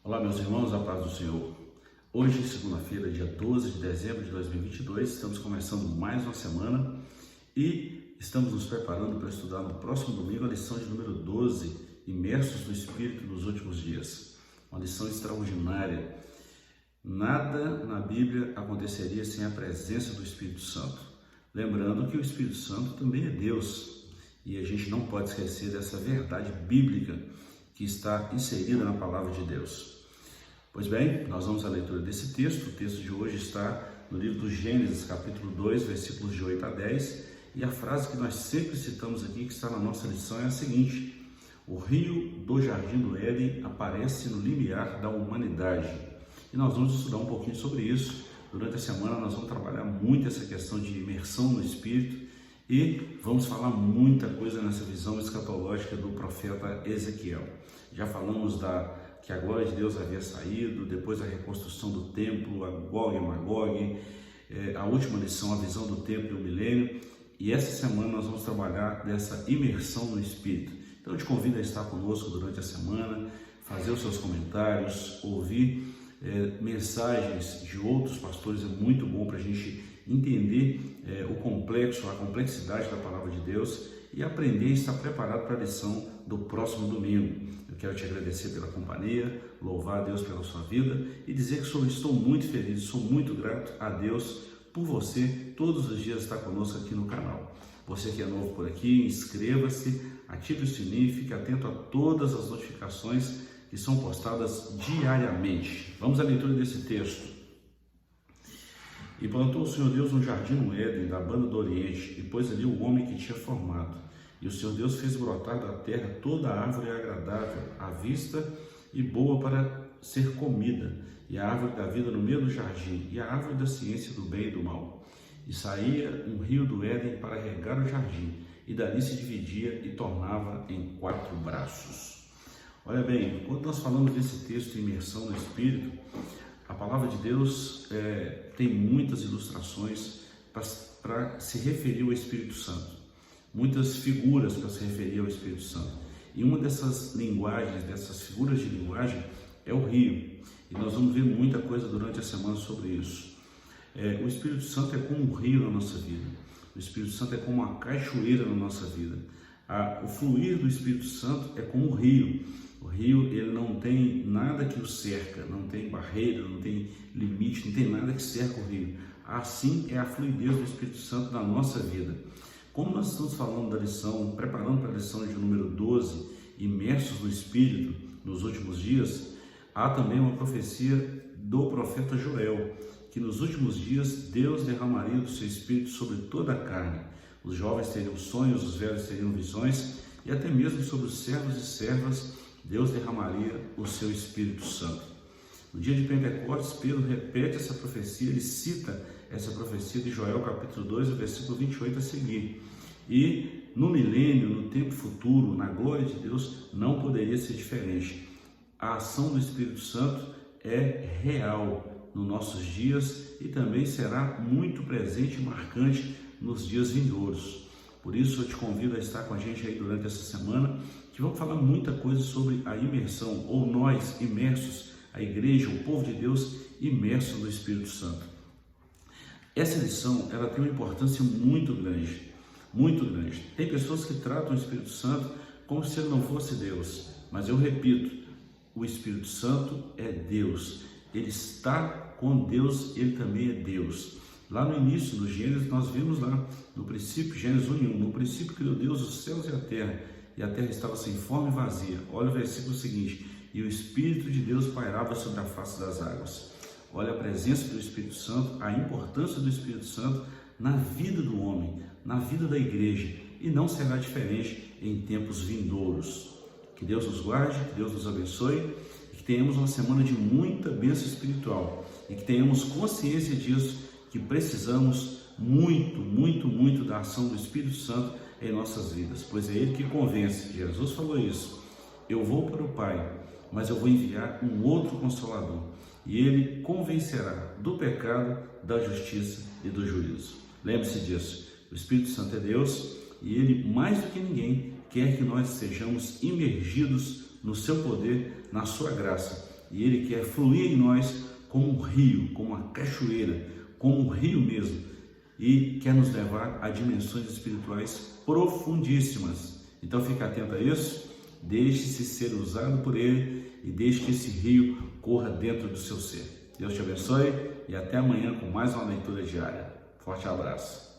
Olá, meus irmãos, a paz do Senhor. Hoje, segunda-feira, dia 12 de dezembro de 2022, estamos começando mais uma semana e estamos nos preparando para estudar no próximo domingo a lição de número 12, Imersos no Espírito nos Últimos Dias. Uma lição extraordinária. Nada na Bíblia aconteceria sem a presença do Espírito Santo. Lembrando que o Espírito Santo também é Deus e a gente não pode esquecer dessa verdade bíblica que está inserida na palavra de Deus. Pois bem, nós vamos à leitura desse texto. O texto de hoje está no livro do Gênesis, capítulo 2, versículos de 8 a 10, e a frase que nós sempre citamos aqui, que está na nossa lição, é a seguinte: o rio do Jardim do Éden aparece no limiar da humanidade. E nós vamos estudar um pouquinho sobre isso. Durante a semana nós vamos trabalhar muito essa questão de imersão no Espírito e vamos falar muita coisa nessa visão escatológica do profeta Ezequiel. Já falamos que a glória de Deus havia saído, depois a reconstrução do templo, a Gog e Magog, a última lição, a visão do templo e o milênio, e essa semana nós vamos trabalhar dessa imersão no Espírito. Então eu te convido a estar conosco durante a semana, fazer os seus comentários, ouvir mensagens de outros pastores. É muito bom para a gente entender o complexo, a complexidade da palavra de Deus e aprender e estar preparado para a lição do próximo domingo. Eu quero te agradecer pela companhia, louvar a Deus pela sua vida e dizer que estou muito feliz, sou muito grato a Deus por você todos os dias estar conosco aqui no canal. Você que é novo por aqui, inscreva-se, ative o sininho e fique atento a todas as notificações que são postadas diariamente. Vamos à leitura desse texto. E plantou o Senhor Deus um jardim no Éden, da banda do Oriente, e pôs ali o homem que tinha formado. E o Senhor Deus fez brotar da terra toda a árvore agradável à vista e boa para ser comida, e a árvore da vida no meio do jardim, e a árvore da ciência do bem e do mal. E saía um rio do Éden para regar o jardim, e dali se dividia e tornava em 4 braços. Olha bem, quando nós falamos desse texto, imersão no Espírito, a palavra de Deus tem muitas ilustrações para se referir ao Espírito Santo, muitas figuras para se referir ao Espírito Santo. E uma dessas linguagens, dessas figuras de linguagem, é o rio. E nós vamos ver muita coisa durante a semana sobre isso. O Espírito Santo é como um rio na nossa vida. O Espírito Santo é como uma cachoeira na nossa vida. O fluir do Espírito Santo é como um rio. O rio, ele não tem nada que o cerca, não tem barreira, não tem limite, não tem nada que cerca o rio. Assim é a fluidez do Espírito Santo na nossa vida. Como nós estamos falando da lição, preparando para a lição de número 12, imersos no Espírito nos últimos dias, há também uma profecia do profeta Joel, que nos últimos dias Deus derramaria do seu Espírito sobre toda a carne. Os jovens teriam sonhos, os velhos teriam visões, e até mesmo sobre os servos e servas Deus derramaria o seu Espírito Santo. No dia de Pentecostes, Pedro repete essa profecia, ele cita essa profecia de Joel capítulo 2, versículo 28 a seguir. E no milênio, no tempo futuro, na glória de Deus, não poderia ser diferente. A ação do Espírito Santo é real nos nossos dias e também será muito presente e marcante nos dias vindouros. Por isso eu te convido a estar com a gente aí durante essa semana, que vamos falar muita coisa sobre a imersão, ou nós imersos, a igreja, o povo de Deus imerso no Espírito Santo. Essa lição, ela tem uma importância muito grande, muito grande. Tem pessoas que tratam o Espírito Santo como se ele não fosse Deus, mas eu repito, o Espírito Santo é Deus, ele está com Deus, ele também é Deus. Lá no início do Gênesis, nós vimos lá, no princípio, Gênesis 1:1, no princípio criou Deus os céus e a terra estava sem forma e vazia. Olha o versículo seguinte: e o Espírito de Deus pairava sobre a face das águas. Olha a presença do Espírito Santo, a importância do Espírito Santo na vida do homem, na vida da igreja, e não será diferente em tempos vindouros. Que Deus nos guarde, que Deus nos abençoe, e que tenhamos uma semana de muita bênção espiritual, e que tenhamos consciência disso, que precisamos muito, muito, muito da ação do Espírito Santo em nossas vidas, pois é Ele que convence. Jesus falou isso: eu vou para o Pai, mas eu vou enviar um outro Consolador, e Ele convencerá do pecado, da justiça e do juízo. Lembre-se disso, o Espírito Santo é Deus, e Ele, mais do que ninguém, quer que nós sejamos imergidos no seu poder, na sua graça, e Ele quer fluir em nós como um rio, como uma cachoeira, como um rio mesmo, e quer nos levar a dimensões espirituais profundíssimas. Então fique atento a isso, deixe-se ser usado por Ele e deixe que esse rio corra dentro do seu ser. Deus te abençoe e até amanhã com mais uma leitura diária. Forte abraço.